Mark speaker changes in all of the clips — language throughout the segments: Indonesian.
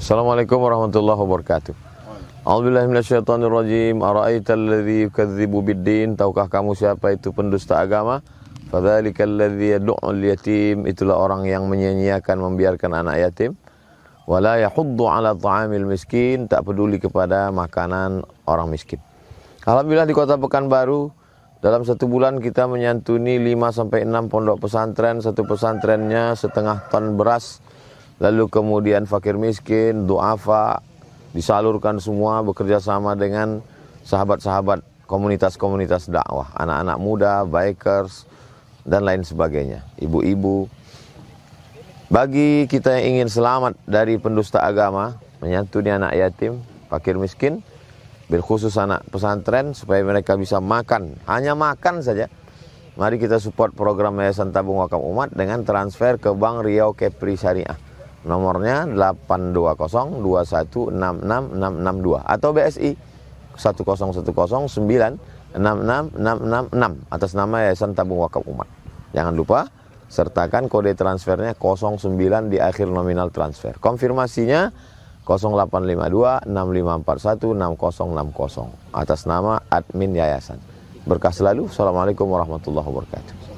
Speaker 1: Assalamualaikum warahmatullahi wabarakatuh. A'udzubillahi minasyaitonirrajim. Ara'aital ladzi yukadzibu biddin? Tahukah kamu siapa itu pendusta agama? Fadzalikal ladzi yad'ul yatim. Itulah orang yang menyia-nyiakan, membiarkan anak yatim. Wala yahuddu 'ala ta'amil miskin. Tak peduli kepada makanan orang miskin. Alhamdulillah di Kota Pekanbaru dalam satu bulan kita menyantuni 5-6 pondok pesantren. Satu pesantrennya setengah ton beras. Lalu kemudian fakir miskin, du'afa, disalurkan semua bekerja sama dengan sahabat-sahabat komunitas-komunitas dakwah. Anak-anak muda, bikers, dan lain sebagainya. Ibu-ibu. Bagi kita yang ingin selamat dari pendusta agama, menyantuni anak yatim, fakir miskin, bil khusus anak pesantren, supaya mereka bisa makan, hanya makan saja. Mari kita support program Yayasan Tabung Wakaf Umat dengan transfer ke Bank Riau Kepri Syariah. Nomornya 82021666662 atau BSI 10109666666 atas nama Yayasan Tabung Wakaf Umat. Jangan lupa sertakan kode transfernya 09 di akhir nominal transfer. Konfirmasinya 085265416060 atas nama admin yayasan. Berkah selalu. Assalamualaikum warahmatullahi wabarakatuh.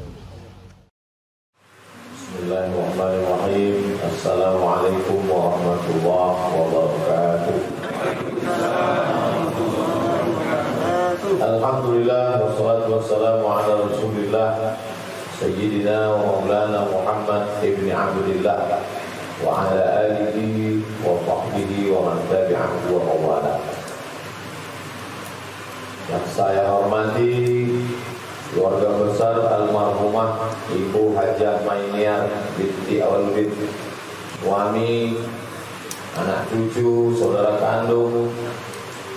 Speaker 1: Bismillahirrahmanirrahim. Assalamualaikum warahmatullahi wabarakatuh. Alhamdulillah wassalatu wassalamu ala Rasulillah Sayyidina wa Maulana Muhammad ibn Abdullah wa ala alihi wa sahbihi wa man tabi'ahu wa mawala. Yang saya hormati keluarga besar almarhumah Ibu Hajah Mainiar binti Awaludin, suami, anak cucu, saudara kandung,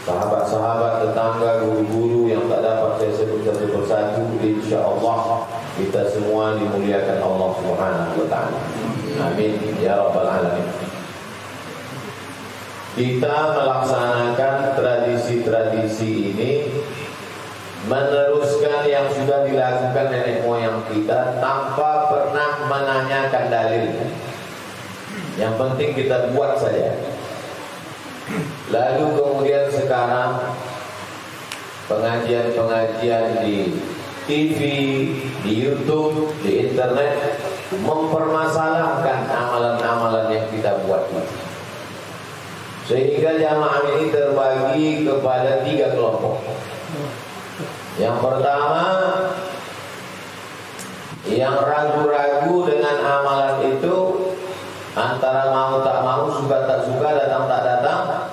Speaker 1: sahabat-sahabat, tetangga, guru-guru yang tak dapat saya sebut satu persatu. InsyaAllah kita semua dimuliakan Allah Subhanahu wa ta'ala. Amin ya rabbal alamin. Kita melaksanakan tradisi-tradisi ini, meneruskan yang sudah dilakukan nenek moyang kita tanpa pernah menanyakan dalilnya. Yang penting kita buat saja. Lalu kemudian sekarang pengajian-pengajian di TV, di YouTube, di internet mempermasalahkan amalan-amalan yang kita buat itu. Sehingga jamaah ini terbagi kepada 3 kelompok. Yang pertama, yang ragu-ragu dengan amalan itu, antara mau tak mau, suka tak suka, datang tak datang.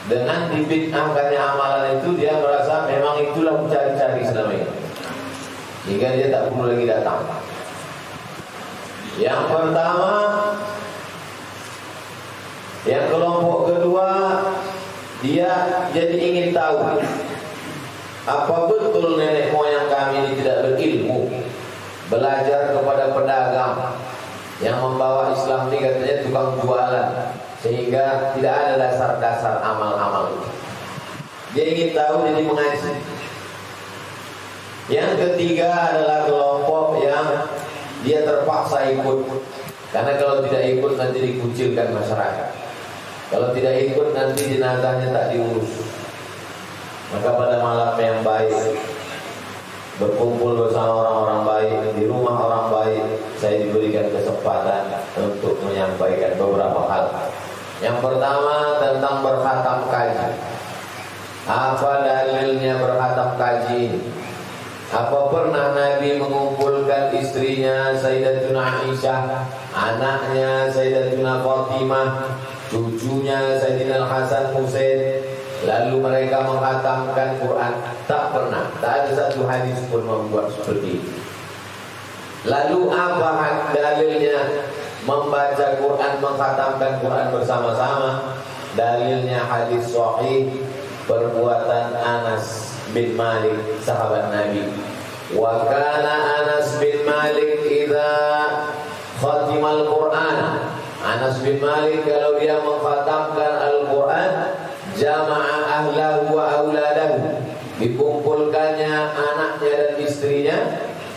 Speaker 1: Dengan dibid'ahkannya amalan itu, dia merasa memang itulah mencari-cari selama ini, sehingga dia tak perlu lagi datang. Yang pertama, yang kelompok kedua, dia jadi ingin tahu apa betul nenek moyang kami ini tidak berilmu, belajar kepada pedagang yang membawa Islam ini katanya tukang jualan, sehingga tidak ada dasar-dasar amal-amal itu. Dia ingin tahu, jadi mengaji. Yang ketiga adalah kelompok yang dia terpaksa ikut, karena kalau tidak ikut nanti dikucilkan masyarakat. Kalau tidak ikut nanti jenazahnya tak diurus. Maka pada malam yang baik, berkumpul bersama orang-orang baik, di rumah orang baik, saya diberikan kesempatan untuk menyampaikan beberapa hal. Yang pertama tentang berkhatam kaji. Apa dalilnya berkhatam kaji? Apa pernah Nabi mengumpulkan istrinya Sayyidatuna Aisyah, anaknya Sayyidatuna Fatimah, cucunya Sayyidina Hasan Husain, lalu mereka menghatamkan Quran? Tak pernah. Tak ada satu hadis pun membuat seperti itu. Lalu apa dalilnya membaca Quran, menghatamkan Quran bersama-sama? Dalilnya hadis sahih perbuatan Anas bin Malik, sahabat Nabi. Wa kana Anas bin Malik idza khatimal Quran. Anas bin Malik kalau dia mengkhatamkan Al-Quran, jama'a ahlahu wa auladahu, dikumpulkannya anaknya dan istrinya,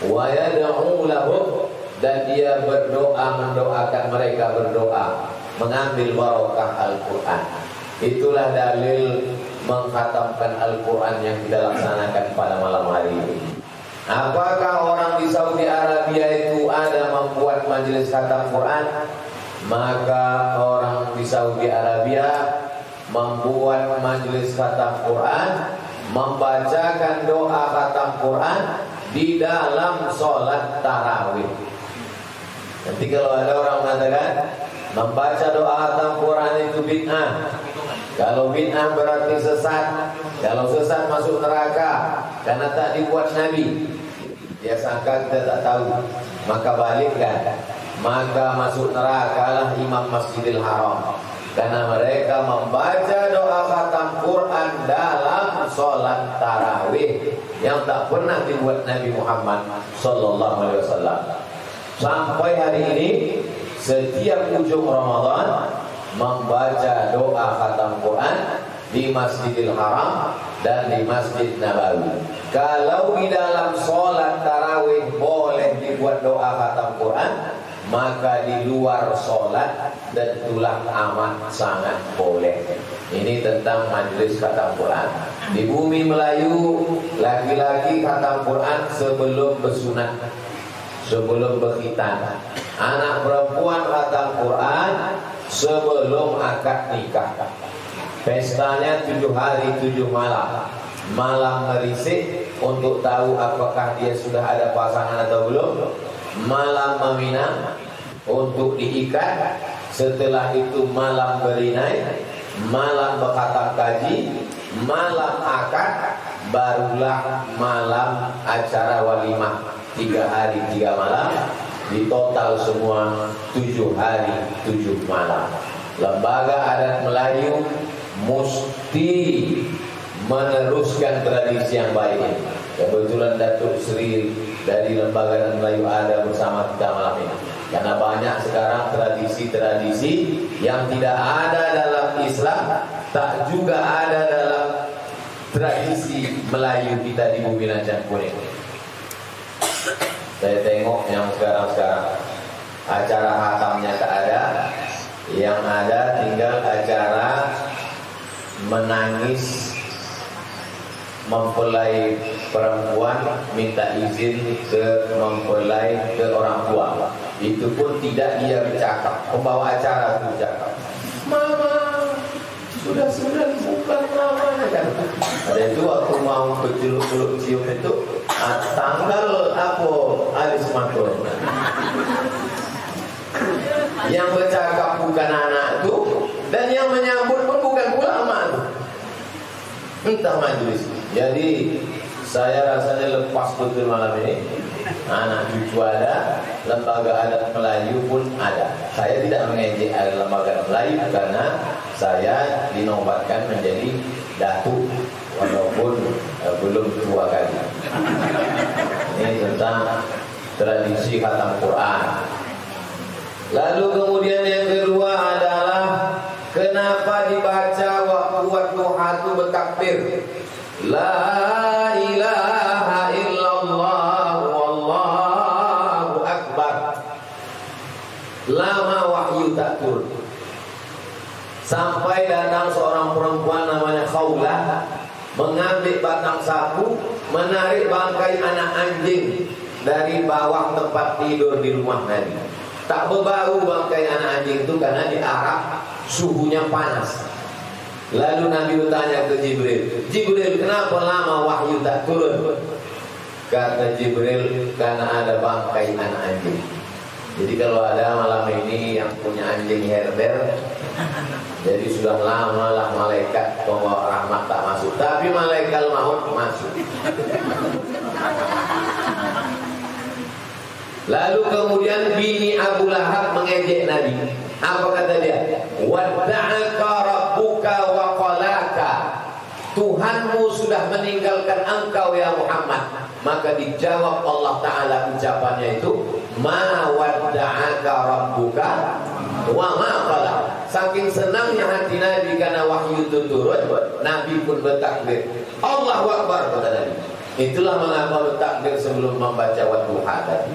Speaker 1: wa yad'u lahum, dan dia berdoa, mendoakan mereka berdoa. mengambil barokah Al-Quran. Itulah dalil mengkhatamkan Al-Quran yang kita laksanakan pada malam hari ini. Apakah orang di Saudi Arabia itu ada membuat majelis khatam Quran? Maka orang di Saudi Arabia membuat majelis khatam Quran, membacakan doa khatam Quran di dalam sholat tarawih. Nanti kalau ada orang mengatakan membaca doa khatam Quran itu bid'ah, kalau bid'ah berarti sesat, kalau sesat masuk neraka karena tak dibuat Nabi, dia sangka kita tak tahu, maka balikkan, maka masuk neraka lah imam Masjidil Haram, karena mereka membaca doa khatam Quran dalam sholat tarawih yang tak pernah dibuat Nabi Muhammad sallallahu alaihi wasallam. Sampai hari ini setiap ujung Ramadan membaca doa khatam Quran di Masjidil Haram dan di Masjid Nabawi. Kalau di dalam sholat tarawih boleh dibuat doa khatam Quran, maka di luar sholat dan tulang amat sangat boleh. Ini tentang majelis khatam Quran. Di bumi Melayu, laki-laki khatam Quran sebelum bersunat, sebelum berkhitan. Anak perempuan khatam Quran sebelum akad nikah. Pestanya 7 hari 7 malam. Malam merisik untuk tahu apakah dia sudah ada pasangan atau belum. Malam meminang untuk diikat. Setelah itu malam berinai, malam berkhatam kaji, malam akad, barulah malam acara walimah. 3 hari 3 malam, di total semua 7 hari 7 malam. Lembaga adat Melayu mesti meneruskan tradisi yang baik ini. Kebetulan Datuk Sri dari Lembaga Adat Melayu ada bersama kita malam ini. Karena banyak sekarang tradisi-tradisi yang tidak ada dalam Islam, tak juga ada dalam tradisi Melayu kita di bumi Lancang Kuning. Saya tengok yang sekarang-sekarang acara khatamnya tak ada, yang ada tinggal acara menangis mempelai perempuan minta izin ke mempelai ke orang tua. Itu pun tidak dia bercakap, pembawa acara itu bercakap, "Mama, sudah bukan namanya kan." Ada itu waktu mau berceluk-celuk cium itu, tanggal apa alis matur. Yang bercakap bukan anak itu, dan yang menyambut pun bukan pula emak itu. Entah majelis. Jadi saya rasanya lepas betul malam ini. Anak cucu ada, lembaga adat Melayu pun ada. Saya tidak mengejek lembaga adat Melayu karena saya dinobatkan menjadi datuk walaupun belum tua kali. Ini tentang tradisi khatam Quran. Lalu kemudian yang kedua adalah kenapa dibaca waktu duha itu bertakbir, la ilaha illallah wallahu akbar. Lama wahyu tak turun, sampai datang seorang perempuan namanya Khawlah, mengambil batang sapu, menarik bangkai anak anjing dari bawah tempat tidur di rumah Nabi. Tak berbau bangkai anak anjing itu karena di Arab suhunya panas. Lalu Nabi bertanya ke Jibril, "Jibril, kenapa lama wahyu tak turun?" Kata Jibril, "Karena ada bangkai anak anjing." Jadi kalau ada malam ini yang punya anjing herder, jadi sudah lama lah malaikat pembawa rahmat tak masuk, tapi malaikat maut masuk. Lalu kemudian bini Abu Lahab mengejek Nabi. Apa kata dia? "Wadda'aka rabbuka wa qalaka." Tuhanmu sudah meninggalkan engkau ya Muhammad. Maka dijawab Allah Ta'ala ucapannya itu, "Ma wadda'aka rabbuka wa ma qala." Saking senangnya hati Nabi karena wahyu itu turun, Nabi pun bertakbir, Allahu Akbar, kata Nabi. Itulah mengapa bertakbir sebelum membaca wadduha tadi.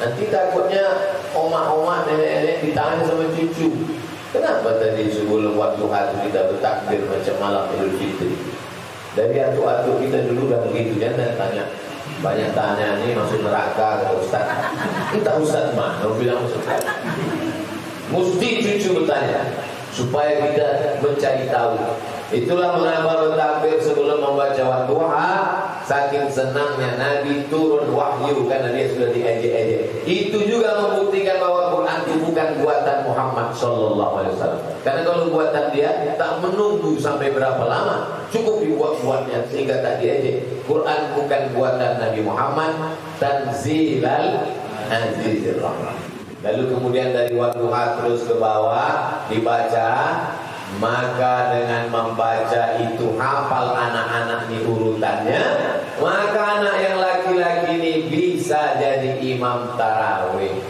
Speaker 1: Nanti takutnya oma-oma, nenek-nenek ditanya sama cucu, kenapa tadi sebelum waktu hati kita bertakbir macam malam Idul Fitri? Dari atuk-atuk kita dulu dah begitu, jangan tanya. Banyak tanya ni masuk neraka kata Ustaz. Entah Ustaz mana, orang bilang Ustaz. Mesti cucu bertanya supaya kita mencari tahu. Itulah mengapa bertakbir sebelum membaca duha. Saking senangnya Nabi turun wahyu karena dia sudah diejek-ejek. Itu juga membuktikan bahwa Quran itu bukan buatan Muhammad sallallahu alaihi wasallam. Karena kalau buatan dia tak menunggu sampai berapa lama, cukup dibuat-buatnya sehingga tak diejek. Quran bukan buatan Nabi Muhammad, tanzilal azizir rahman. Lalu kemudian dari wadduha terus ke bawah dibaca. Maka dengan membaca itu hafal anak-anak ini urutannya, maka anak yang laki-laki ini bisa jadi imam tarawih.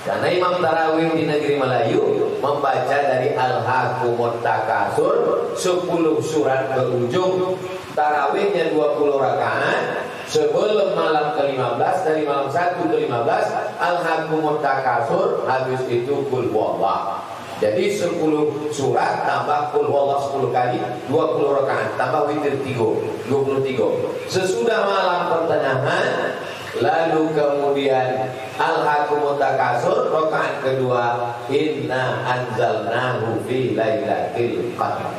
Speaker 1: Karena imam tarawih di negeri Melayu membaca dari Al-Hakumut Takasur 10 surat ke ujung. Tarawihnya 20 rakaat. Sebelum malam ke-15, dari malam 1 ke 15 Al-Hakumut Takasur, habis itu Qul Huwallah. Jadi 10 surat tambah Qul Huwallah 10 kali 20 rakaat tambah witir 23. Sesudah malam pertengahan lalu kemudian Al-Hakumut Takasur rakaat kedua Inna anzalnahu fi lailatul qadar.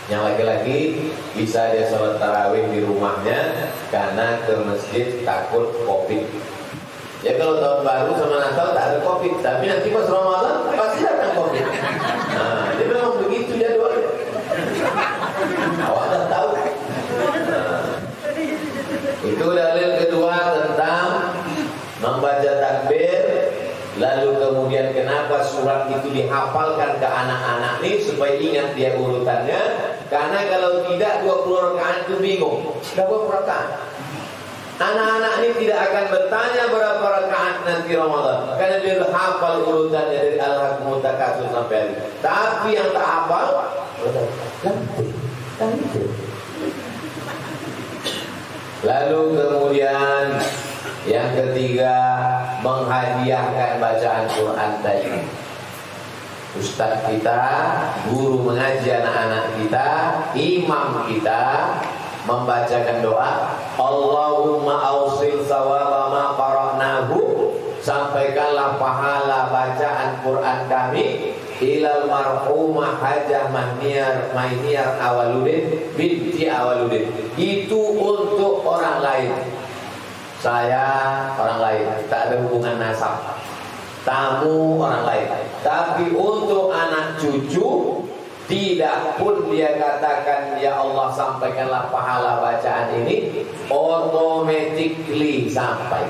Speaker 1: Yang laki-laki bisa dia sholat tarawih di rumahnya karena ke masjid takut Covid. Ya kalau tahun baru sama Natal tak ada Covid, tapi nanti pas Ramadan pasti datang Covid. Nah, dia memang begitu jadwalnya. Awak dah tahu. Nah, itu dalil kedua tentang membaca takbir. Lalu kemudian kenapa surat itu dihafalkan ke anak-anak ini supaya ingat dia urutannya. Karena kalau tidak 20 rakaat itu bingung. Dah berapa rakaat? Anak-anak ini tidak akan bertanya berapa rakaat nanti Ramadan, karena dia sudah hafal urutannya dari Al-Hakumut Takasur sampai hari. Tapi yang tak hafal, ganti. Lalu kemudian yang ketiga, menghadiahkan bacaan Quran tadi. Ustaz kita, guru mengaji anak-anak kita, imam kita membacakan doa, Allahumma ausil sawaba ma qara'nahu, sampaikanlah pahala bacaan Quran kami ilal marhumah Hajah Mainiyar Awaludin binti Awaludin. Itu untuk orang lain. Saya orang lain, tak ada hubungan nasab. Tamu orang lain. Tapi untuk anak cucu, tidak pun dia katakan ya Allah sampaikanlah pahala bacaan ini, automatically sampai,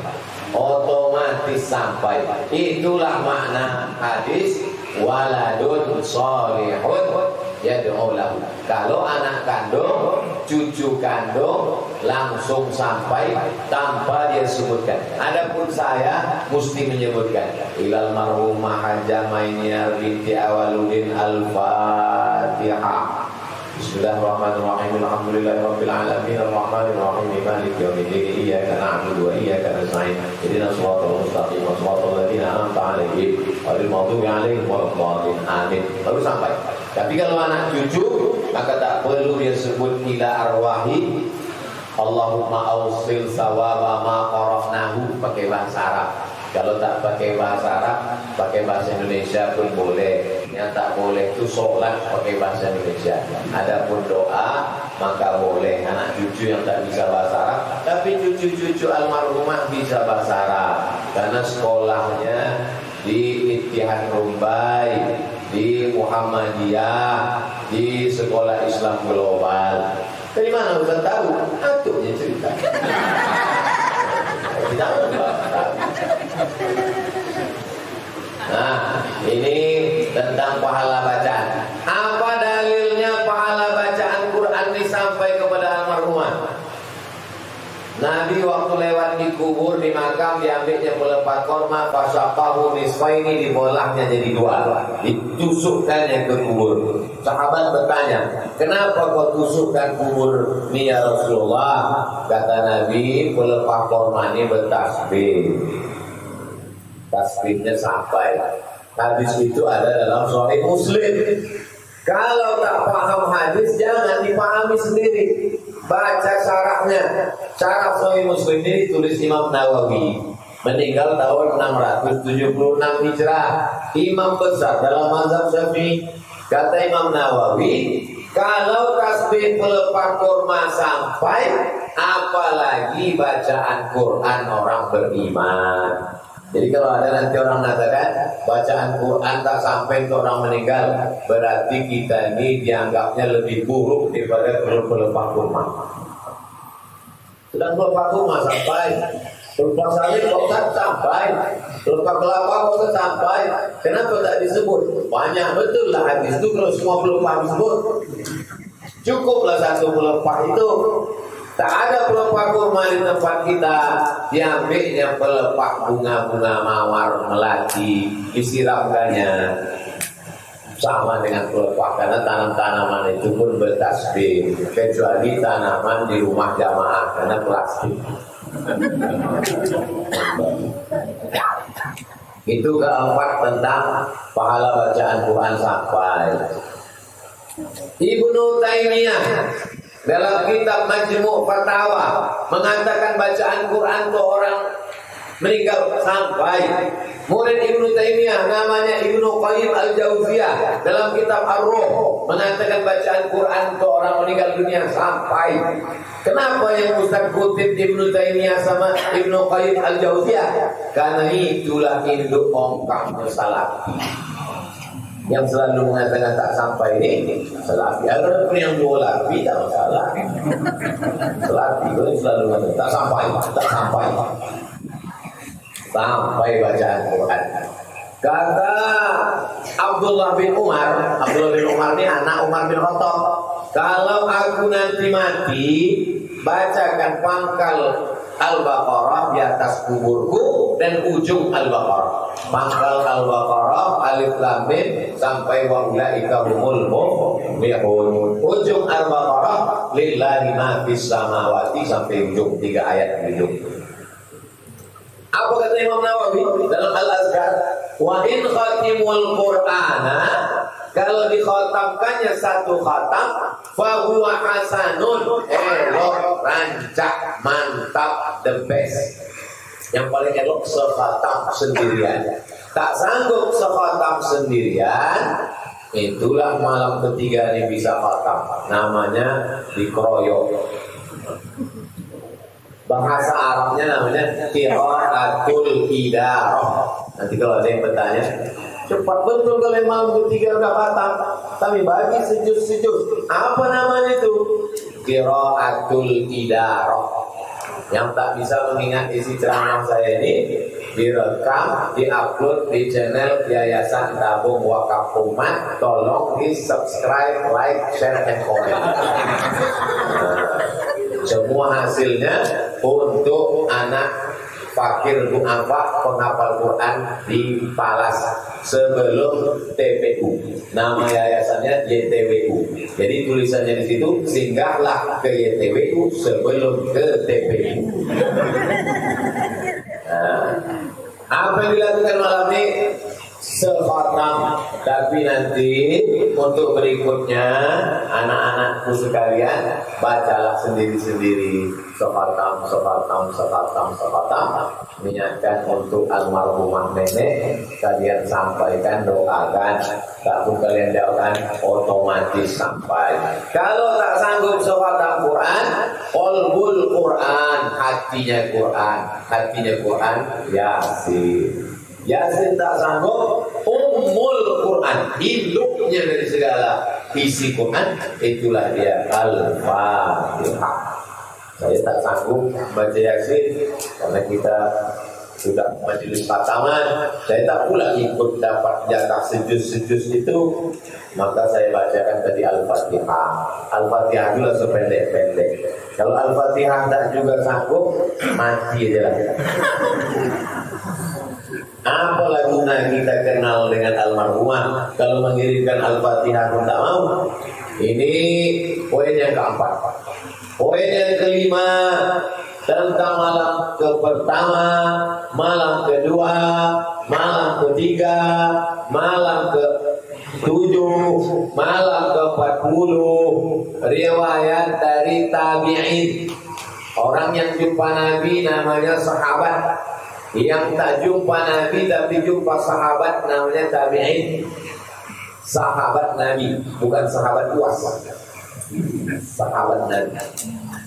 Speaker 1: otomatis sampai. Itulah makna hadis waladun sholihun yad'u lahu. Kalau anak kandung, cucu kandung langsung sampai tanpa dia sebutkan. Adapun saya mesti menyebutkan ilal marhumah Hajah Mainiyar binti Awaludin Al-Fatihah. Bismillahirrahmanirrahim. Alhamdulillahirabbil alamin arrahmanir rahim maliki yaumiddin iyyaka na'budu wa iyyaka nasta'in ihdinas siratal mustaqim siratal ladzina an'amta 'alaihim ghairil maghdubi 'alaihim waladdallin. Amin. Baru sampai. Tapi kalau anak cucu maka tak perlu dia sebut ila arwahi Allahumma ausil sawaba ma qara'nahu pakai bahasa Arab. Kalau tak pakai bahasa Arab, pakai bahasa Indonesia pun boleh. Yang tak boleh itu sholat pakai bahasa Indonesia. Adapun doa maka boleh. Anak cucu yang tak bisa bahasa Arab, tapi cucu-cucu almarhumah bisa bahasa Arab karena sekolahnya di Ittihad Rumbai, di Muhammadiyah, di Sekolah Islam Global. Dari mana Ustaz tahu? Atuknya cerita. Tidak tahu. Nah, ini tentang pahala bacaan. Apa dalilnya pahala bacaan Quran ini sampai kepada almarhumah? Nabi waktu lewat di kubur di makam diambilnya pelepah korma, fasaqahu nisfaini, dibelahnya jadi dua, ditusukkannya ke kubur. Sahabat bertanya, kenapa kau tusukkan kubur ini ya Rasulullah? Kata Nabi, pelepah korma ini bertasbih. tasbihnya sampai. Hadis itu ada dalam Sahih Muslim. Kalau tak paham hadis jangan dipahami sendiri. Baca syarahnya. Syarah Sahih Muslim ini ditulis Imam Nawawi, meninggal tahun 676 Hijrah. Imam besar dalam mazhab Syafi'i. Kata Imam Nawawi, kalau tasbih pelepah kurma sampai, apalagi bacaan Quran orang beriman. Jadi kalau ada nanti orang mengatakan bacaan Quran tak sampai untuk orang meninggal, berarti kita ini dianggapnya lebih buruk daripada pelepah kurma. Sedang pelepah kurma sampai, pelepah salib kok sampai, pelepah kelapa kok sampai. Kenapa tak disebut? Banyak betul lah hadis itu kalau semua pelepah disebut. Cukuplah satu pelepah itu. Tak ada pelepah kurma di tempat kita, diambilnya pelepah bunga-bunga mawar melati, disiramkannya sama dengan pelepah, karena tanaman itu pun bertasbih, kecuali tanaman di rumah jamaah karena plastik. Itu keempat tentang pahala bacaan Quran sampai. Ibnu Taimiyah dalam kitab Majmu' Fatawa mengatakan bacaan Quran itu orang meninggal sampai. Murid Ibnu Taimiyah namanya Ibnu Qayyim Al-Jauziyah dalam kitab Ar-Ruh mengatakan bacaan Quran itu orang meninggal dunia sampai. Kenapa yang Ustaz kutip Ibnu Taimiyah sama Ibnu Qayyim Al-Jauziyah? Karena itulah induk ongkang Salafi yang selalu mengatakan tak sampai ini Salafi. Ada pun yang Salafi tak masalah. Salafi itu selalu mengatakan tak sampai, sampai bacaan Quran. Kata Abdullah bin Umar ini anak Umar bin Khattab, kalau aku nanti mati, bacakan pangkal Al-Baqarah di atas kuburku dan ujung Al-Baqarah. Pangkal Al-Baqarah alif lam mim sampai wa ulaika humul muflihun. Ujung Al-Baqarah lillahi ma fis samawati sampai ujung 3 ayat ujung. Apa kata Imam Nawawi dalam Al-Azkar? Wa in khatimul Qur'ana, kalau dikhatamkannya satu khatam, fa huwa hasanun, elok, rancak, mantap, the best. Yang paling elok sekhatam sendirian. Tak sanggup sekhatam sendirian, itulah malam ketiga ini bisa khatam. Namanya dikeroyok. Bahasa Arabnya namanya qiraatul idarah. Nanti kalau ada yang bertanya, cepat betul kalau malam ketiga udah khatam, kami bagi sejus-sejus. Apa namanya itu? Qiraatul idarah. Yang tak bisa mengingat isi ceramah saya ini, direkam, diupload di channel Yayasan Tabung Wakaf Umat. Tolong di subscribe, like, share, and comment. Semua hasilnya untuk anak fakir du'afa penghafal Quran di Palas sebelum TPU. Nama yayasannya YTWU. Jadi tulisannya di situ, singgahlah ke YTWU sebelum ke TPU. Nah, apa yang dilakukan malam ini? Sekhatam. Tapi nanti untuk berikutnya anak-anakku sekalian, bacalah sendiri-sendiri sekhatam. Niatkan untuk almarhumah nenek, kalian sampaikan, doakan. Kalau kalian doakan, otomatis sampai. Kalau tak sanggup sekhatam Quran, qalbul Quran, hatinya Quran, Yasin. Yasin tak sanggup, ummul Quran, induknya dari segala isi Quran, itulah dia Al-Fatihah. Saya tak sanggup baca Yasin karena kita sudah majelis khataman. Saya tak pula ikut dapat jatah sejus-sejus itu, maka saya bacakan tadi Al-Fatihah. Al-Fatihah juga sependek-pendek. Kalau Al-Fatihah tak juga sanggup, mati aja lah. Apalah guna kita kenal dengan almarhumah kalau mengirimkan Al-Fatihah pun tak mau. Ini poin yang keempat. Poin yang kelima, tentang malam pertama, malam kedua, malam ketiga, malam ke-7, malam ke-40. Riwayat dari tabi'in. Orang yang jumpa Nabi namanya sahabat. Yang tak jumpa Nabi tapi jumpa sahabat namanya tabi'in. Sahabat Nabi, bukan sahabat luas. Sahabat Nabi.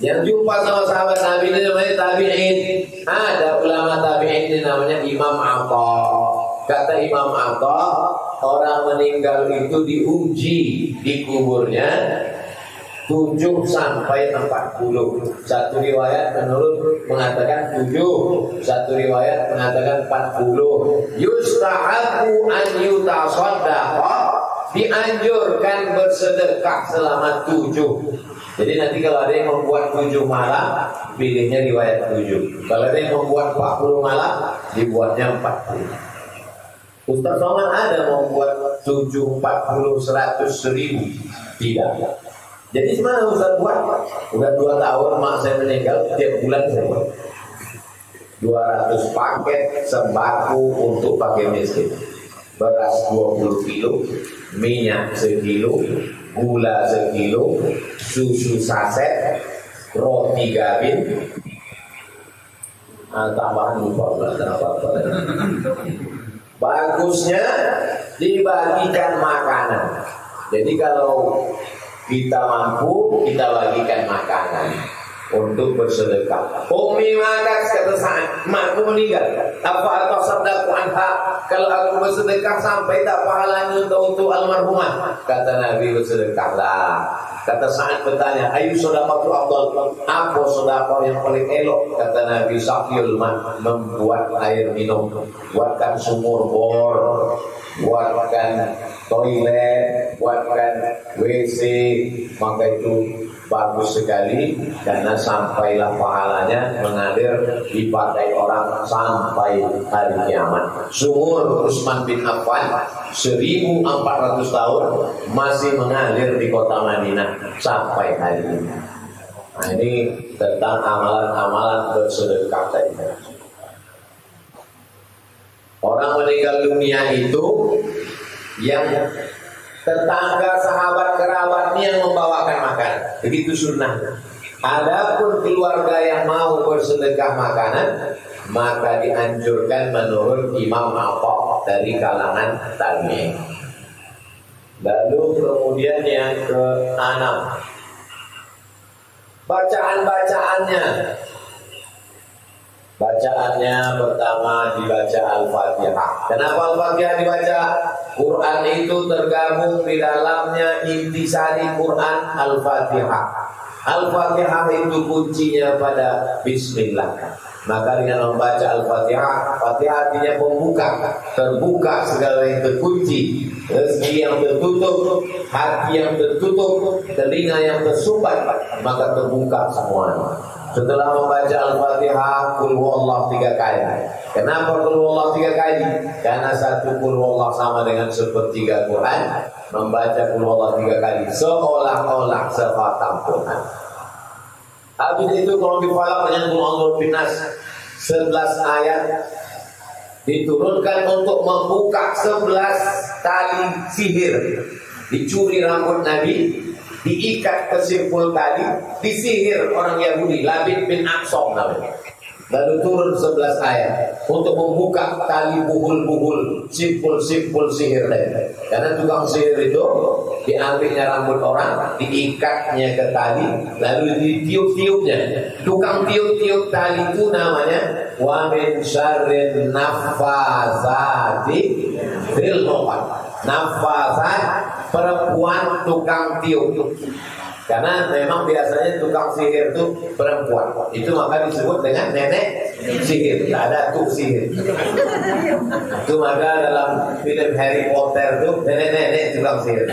Speaker 1: Yang jumpa sama sahabat Nabi ini namanya tabi'in. Ada ulama tabi'in ini namanya Imam Atha. Kata Imam Atha, orang meninggal itu diuji di kuburnya 7 sampai 40. Satu riwayat mengatakan 7, satu riwayat mengatakan 40. Yustahabu an yutasaddaqa, dianjurkan bersedekah selama 7. Jadi nanti kalau ada yang membuat 7 malam, pilihnya riwayat 7. Kalau ada yang membuat 40 malam, dibuatnya 40. Ustaz Somad ada membuat 7, 40, 100, 1000. Tidak. Jadi gimana Ustaz buat? Udah 2 tahun mak saya meninggal, tiap bulan saya buat 200 paket sembako untuk pakai miskin. Beras 20 kilo, minyak sekilo, gula sekilo, susu saset, roti gabin, tambahan lupa apa-apa. Bagusnya dibagikan makanan. Jadi kalau kita mampu, kita bagikan makanan untuk bersedekah. Umi makan kata saat makku meninggal, apa atau sabdaku anha, kalau aku bersedekah sampai tak pahalanya untuk almarhumah. Kata Nabi, bersedekahlah. Kata Sa'ad bertanya, ayu sedekahtu afdal, apa sedekah yang paling elok? Kata Nabi, saqyul man, membuat air minum, buatkan sumur bor, buatkan toilet, buatkan WC, maka itu bagus sekali karena sampailah pahalanya mengalir dipakai orang sampai hari kiamat. Sumur Utsman bin Affan 1400 tahun masih mengalir di kota Madinah sampai hari ini. Nah, ini tentang amalan-amalan bersedekah tadi. Orang meninggal dunia itu yang tetangga, sahabat, kerabatnya yang membawakan makan. Begitu sunnahnya. Adapun keluarga yang mau bersedekah makanan, maka dianjurkan menurut Imam Atha dari kalangan tabi'in. Lalu kemudian yang ke-6, bacaan-bacaannya. Bacaannya pertama dibaca Al-Fatihah. Kenapa Al-Fatihah dibaca? Quran itu tergabung di dalamnya intisari Quran Al-Fatihah. Al-Fatihah itu kuncinya pada Bismillah. Maka dengan membaca Al-Fatihah, Fatihah artinya pembuka, terbuka segala yang terkunci, rezeki yang tertutup, hati yang tertutup, telinga yang tersumbat, maka terbuka semuanya. Setelah membaca Al-Fatihah, Qul huwallahu 3 kali. Kenapa Qul huwallahu 3 kali? Karena satu Qul huwallahu sama dengan sepertiga Quran. Membaca Qul huwallahu 3 kali seolah-olah sepatam Quran. Habis itu kalau difalak dengan Qul huwallahu binas 11 ayat diturunkan untuk membuka 11 tali sihir. Dicuri rambut Nabi, diikat kesimpul tadi, disihir orang Yahudi, Labid bin Aqsam namanya. Lalu turun 11 ayat untuk membuka tali buhul-buhul, simpul-simpul sihir tadi. Karena tukang sihir itu diambilnya rambut orang, diikatnya ke tali, lalu ditiup-tiupnya. Tukang tiup-tiup tali itu namanya wa min syarrin naffazati fil uqad. Nafasat, perempuan tukang tiup. Karena memang biasanya tukang sihir itu perempuan. Itu maka disebut dengan nenek sihir. Tidak ada tuk sihir. Itu maka dalam film Harry Potter itu nenek-nenek tukang sihir.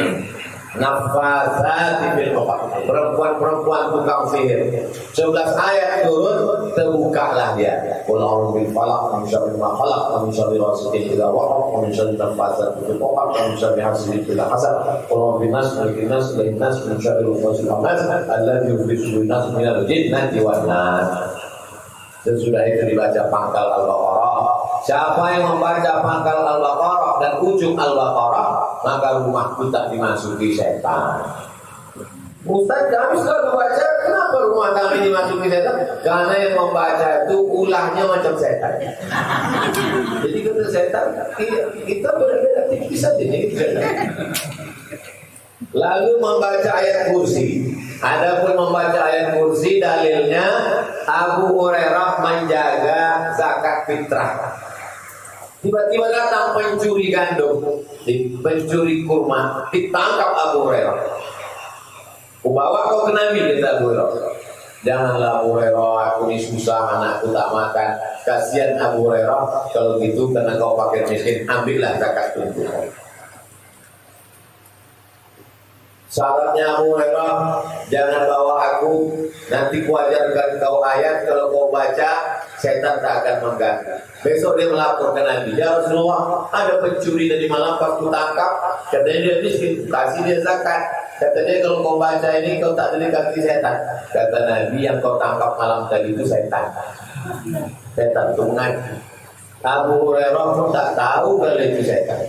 Speaker 1: Nafasat fil uqad, perempuan-perempuan tukang sihir. 11 ayat turun, terbukalah dia. Qul a'udzu bil falaq min syarri ma khalaq wa min syarri ghasiqin idza waqab wa min syarri naffasati fil uqad wa min syarri hasidin idza hasad. Qul a'udzu bin nas malikin nas ilahin nas min syarri waswasil khannas alladzi yuwaswisu bin nas minal jinnati wan nas. Sesudah itu dibaca pangkal Al-Baqarah. Siapa yang membaca pangkal Al-Baqarah dan ujung Al-Baqarah, maka rumahku tak dimasuki setan. Ustaz, kami suka membaca, kenapa rumah kami dimasuki setan? Karena yang membaca itu ulahnya macam setan. Jadi kata setan, kita berbeda tipis saja. Lalu membaca ayat kursi. Adapun membaca ayat kursi, dalilnya Abu Hurairah menjaga zakat fitrah. Tiba-tiba datang pencuri gandum, pencuri kurma, ditangkap Abu Hurairah. Bawa kau ke Nabi, kata Abu Hurairah. Janganlah Abu Hurairah, aku ini susah, anakku tak makan. Kasihan Abu Hurairah, kalau gitu karena kau pakai miskin, ambillah zakat untuk kau. Syaratnya Abu Hurairah, jangan bawa aku, nanti kuajarkan kau ayat, kalau kau baca, setan tak akan mengganggu. Besok dia melapor ke Nabi, ya Rasulullah, ada pencuri dari malam pas ku tangkap, katanya dia miskin, kasih dia zakat. Kata dia, kalau kau baca ini kau tak boleh kaki setan. Kata Nabi, yang kau tangkap malam tadi itu setan. Setan itu mengaji. Abu Hurairah pun tak tahu kalau itu setan.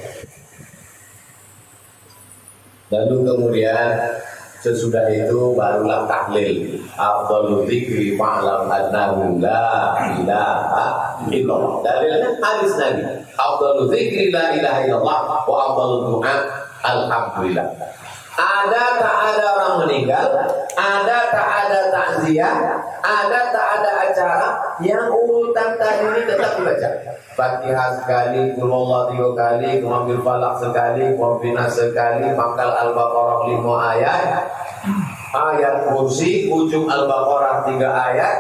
Speaker 1: Lalu kemudian sesudah itu barulah tahlil. Afdhalu dzikri fa'lam annahu la ilaha illallah. Dalilnya hadis Nabi. Afdhalu dzikri la ilaha illallah wa afdhalu du'a alhamdulillah. Ada tak ada orang meninggal, ada tak ada takziah, ada tak ada acara, yang urutan tadi ini tetap dibaca. Fatihah sekali, Qul huwallahu 3 kali, Muhammadul Falaq sekali, Muhammadul sekali, pangkal Al-Baqarah 5 ayat, ayat kursi, ujung Al-Baqarah 3 ayat,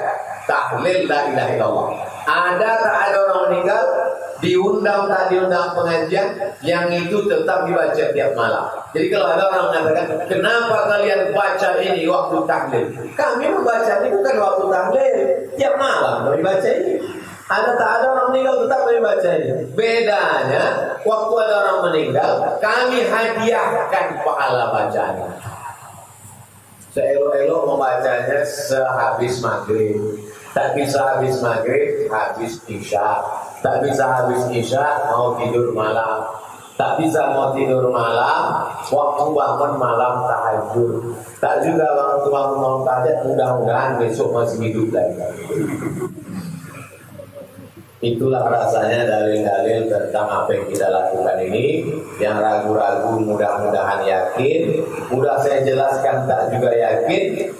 Speaker 1: tahlil la ilaha illallah. Ada tak ada orang meninggal, diundang tak diundang pengajian, yang itu tetap dibaca tiap malam. Jadi kalau ada orang mengatakan, kenapa kalian baca ini waktu tahlil? Kami membaca ini bukan waktu tahlil, tiap malam kami baca ini. Ada tak ada orang meninggal tetap kami baca ini. Bedanya, waktu ada orang meninggal, kami hadiahkan pahala bacanya. Seelok-elok membacanya sehabis maghrib. Tak bisa habis maghrib, habis isya. Tak bisa habis isya, mau tidur malam. Tak bisa mau tidur malam, waktu bangun malam tahajud. Tak juga waktu bangun malam tahajud, mudah-mudahan besok masih hidup lagi. Itulah rasanya dalil-dalil tentang apa yang kita lakukan ini. Yang ragu-ragu mudah-mudahan yakin. Mudah saya jelaskan tak juga yakin,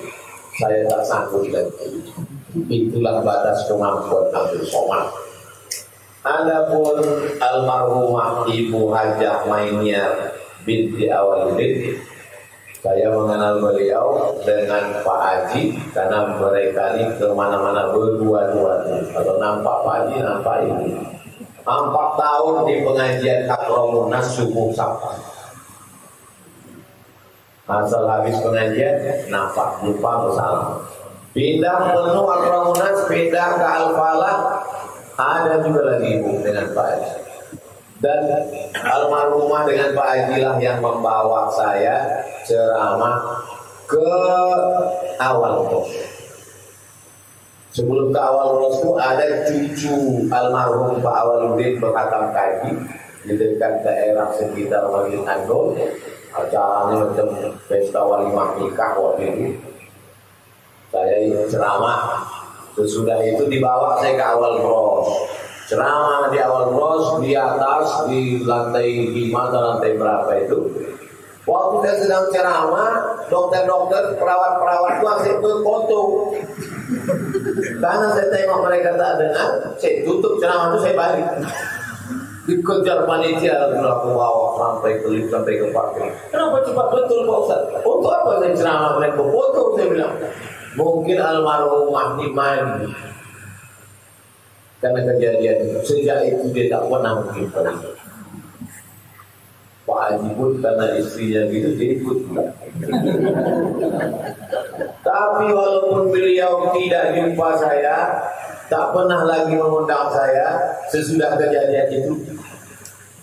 Speaker 1: saya tak sanggup lagi. Itulah batas kemampuan Abdul Somad. Adapun almarhumah Ibu Hajah Mainiar binti Awaludin, saya mengenal beliau dengan Pak Haji karena mereka ini kemana-mana berdua-dua, atau nampak Pak Haji, nampak Ibu. 4 tahun di pengajian Akramunas subuh Sabtu. Asal habis pengajian, nampak lupa bersalam. Pindah penuh Akramunas, pindah ke Al-Falah, ada juga lagi Ibu dengan Pak Haji. Dan almarhumah dengan Pak Haji lah yang membawa saya ceramah ke awal Ros. Sebelum ke awal Ros itu ada cucu almarhum Pak Awaludin berkhatam kaji di dekat daerah sekitar Masjid Andol. Acaranya macam pesta walimah nikah waktu itu. Saya ceramah, sesudah itu dibawa saya ke awal Ros. Ceramah di awal Ros, di atas, di lantai 5 atau lantai berapa itu. Waktu saya sedang ceramah, dokter-dokter, perawat-perawat itu asik foto. Karena saya tengok mereka tak dengar, saya tutup ceramah itu, saya balik. Dikejar panitia, aku bawa sampai ke lift, sampai ke parkir. Kenapa cepat betul Pak Ustaz? Untuk apa saya ceramah mereka foto? Saya bilang, mungkin almarhumah Iman. Karena kejadian sejak itu dia tak pernah mungkin pada Pak Haji pun karena istrinya gitu dia ikut juga. Tapi walaupun beliau tidak jumpa saya, tak pernah lagi mengundang saya, sesudah kejadian itu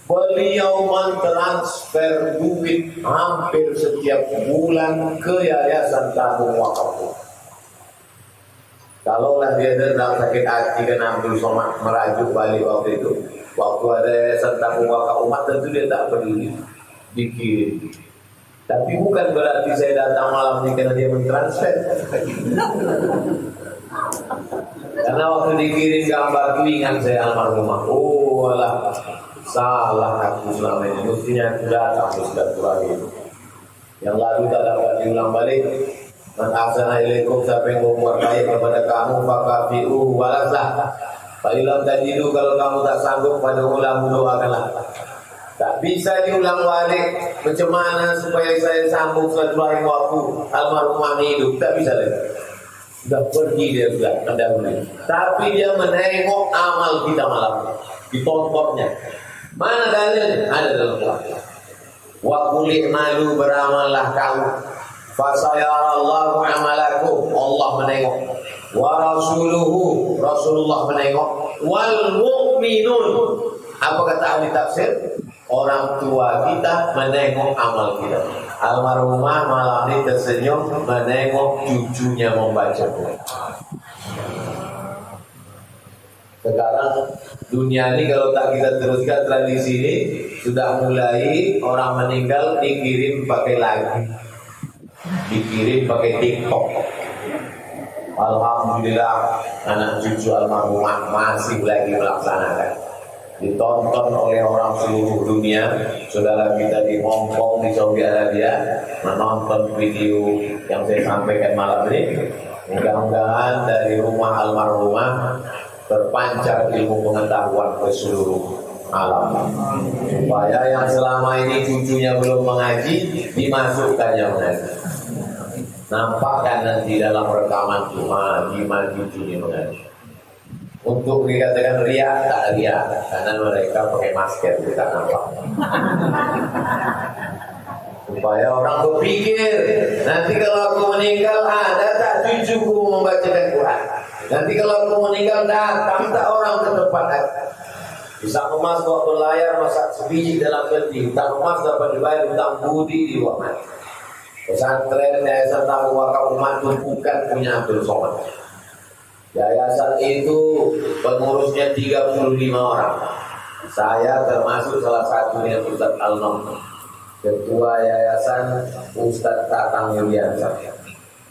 Speaker 1: beliau mentransfer duit hampir setiap bulan ke Yayasan Tabung Wakaf. Kalaulah dia sedang sakit hati kan Abdul Somad merajuk balik waktu itu, waktu ada tentang wakaf umat, tentu dia tak peduli, dikirim. Tapi bukan berarti saya datang malam ini karena dia mentransfer. Karena waktu dikirim gambar itu ingat saya almarhumah. Oh alah, salah aku selama ini. Mestinya aku datang silaturahim. Yang lalu tak dapat diulang balik. Man ahsana ilaikum, siapa yang berbuat baik kepada kamu, fakafi'u walaslah. Fa'ilam tajidu, kalau kamu tak sanggup pada ulang, doakanlah. Tak bisa diulang balik. Macam mana supaya saya sambung silaturahim waktu almarhumah hidup? Tak bisa lagi. Sudah pergi dia sudah mendahului. Tapi dia menengok amal kita malam, ditontonnya. Mana dalilnya? Ada dalam Quran. Wa qul i'malu, beramallah kamu. Fasayarallahu amalakum, Allah menengok. Wa rasuluhu, Rasulullah menengok. Wal mu'minun, apa kata ahli tafsir? Orang tua kita menengok amal kita. Almarhumah malam ini tersenyum menengok cucunya membaca Quran. Sekarang dunia ini kalau tak kita teruskan tradisi ini, sudah mulai orang meninggal dikirim pakai lagu, dikirim pakai TikTok. Alhamdulillah anak cucu almarhumah masih lagi melaksanakan, ditonton oleh orang seluruh dunia. Saudara kita di Hong Kong, di Saudi Arabia menonton video yang saya sampaikan malam ini. Mudah-mudahan dari rumah almarhumah terpancar ilmu pengetahuan ke seluruh alam, supaya yang selama ini cucunya belum mengaji dimasukkannya mengaji. Nampakkan nanti dalam rekaman cuma cucunya mengaji. Untuk dikatakan riak, tak riak, karena mereka pakai masker, kita nampak. Supaya orang berpikir, nanti kalau aku meninggal ada tak cucuku membacakan Quran. Nanti kalau aku meninggal datang tak orang ke tempat aku. Bisa emas bawa berlayar, masak sebiji dalam peti. Utang emas dapat dibayar, utang budi di bawah mati. Pesantren Yayasan Tabung Wakaf Umat tumpukan punya Abdul Somad. Yayasan itu pengurusnya 35 orang. Saya termasuk salah satunya, Ustaz Al-Nom. Ketua Yayasan Ustaz Tatang Yuliansa.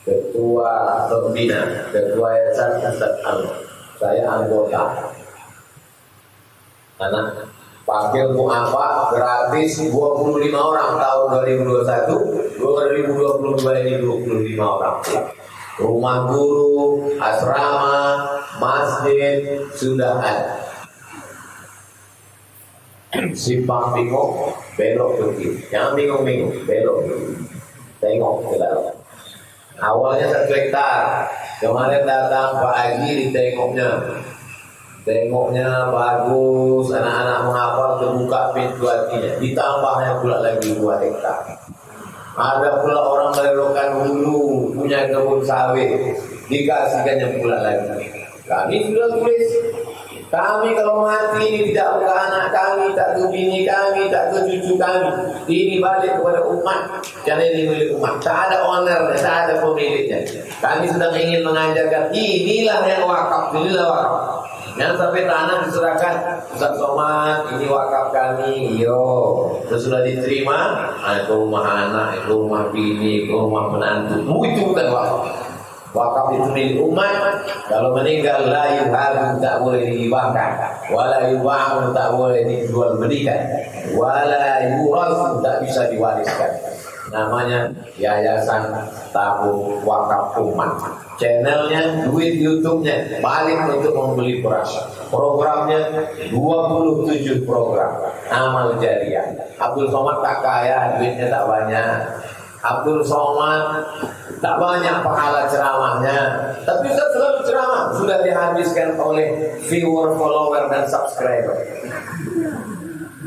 Speaker 1: Ketua Pembina, Ketua Yayasan Ustaz Al-Nom. Saya anggota. Anak pakil mu'afa gratis 25 orang tahun 2021, 2022 ini 25 orang. Rumah guru, asrama, masjid sudah ada. Simpang bingung, belok ke kiri. Jangan bingung-bingung, belok ke kiri. Tengok ke dalam. Awalnya 1 hektar. Kemarin datang Pak Haji, ditengoknya. Tengoknya bagus, anak-anak menghafal, terbuka pintu hatinya. Ditambahnya pula lagi 2 hektar. Ada pula orang dari Rokan Hulu punya kebun sawit, dikasihkannya pula lagi. Kami sudah tulis, kami kalau mati ini tidak ke anak kami, tak ke bini kami, tak ke cucu kami. Ini balik kepada umat, karena ini milik umat. Tak ada owner, tak ada pemiliknya. Kami sedang ingin mengajarkan, inilah yang wakaf, inilah wakaf. Jangan sampai tanah diserahkan, Ustaz Somad, ini wakaf kami, sudah diterima, itu rumah anak, itu rumah bini, itu rumah menantu. Itu bukan wakaf. Wakaf itu milik umat. Kalau meninggal, la yuhabu, tak boleh dihibahkan, wala yubahu, tak boleh dijual belikan, wala yurasu, tak bisa diwariskan. Namanya Yayasan Tabung Wakaf Umat. Channelnya, duit YouTube-nya balik untuk membeli beras. Programnya 27 program amal jariah. Abdul Somad tak kaya, duitnya tak banyak. Abdul Somad tak banyak pahala ceramahnya, tapi Ustaz selalu ceramah, sudah dihabiskan oleh viewer, follower, dan subscriber.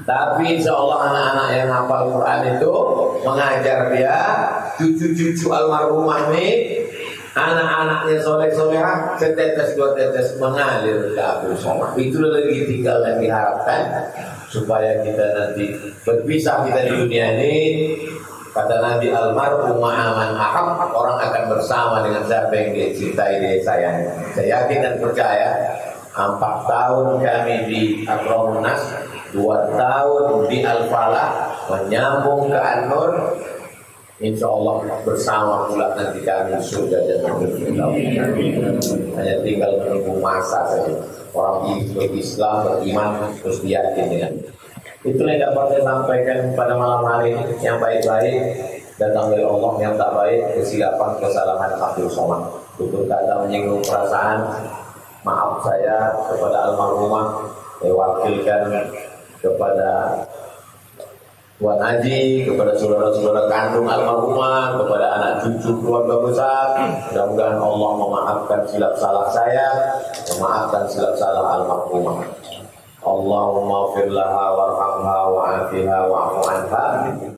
Speaker 1: Tapi insya Allah anak-anak yang hafal Quran itu mengajar dia, cucu-cucu almarhumah ini, anak-anaknya soleh-solehah, setetes 2 tetes mengalir ke Abdul Somad. Itulah lagi tinggal yang diharapkan supaya kita nanti berpisah kita di dunia ini. Kata Nabi, almarhum ma'aman aham, orang akan bersama dengan siapa yang dia cintai, dia sayangi. Saya yakin dan percaya 4 tahun kami di Akramun Nas, 2 tahun di Al-Falah, menyambung ke An-Nur. Insya Allah bersama pula nanti kami surga dan hanya tinggal menunggu masa saja. Orang Islam beriman terus diyakin. Itulah yang dapat saya sampaikan pada malam hari ini. Yang baik-baik datang dari Allah, yang tak baik kesilapan, kesalahan Abdul Somad. Tutur kata menyinggung perasaan, maaf saya kepada almarhumah, saya wakilkan kepada Tuan Haji, kepada saudara-saudara kandung almarhumah, kepada anak cucu keluarga besar. Mudah-mudahan Allah memaafkan silap salah saya, memaafkan silap salah almarhumah. Allahumma firlaha warhamha wa'afiha wa'fu anha.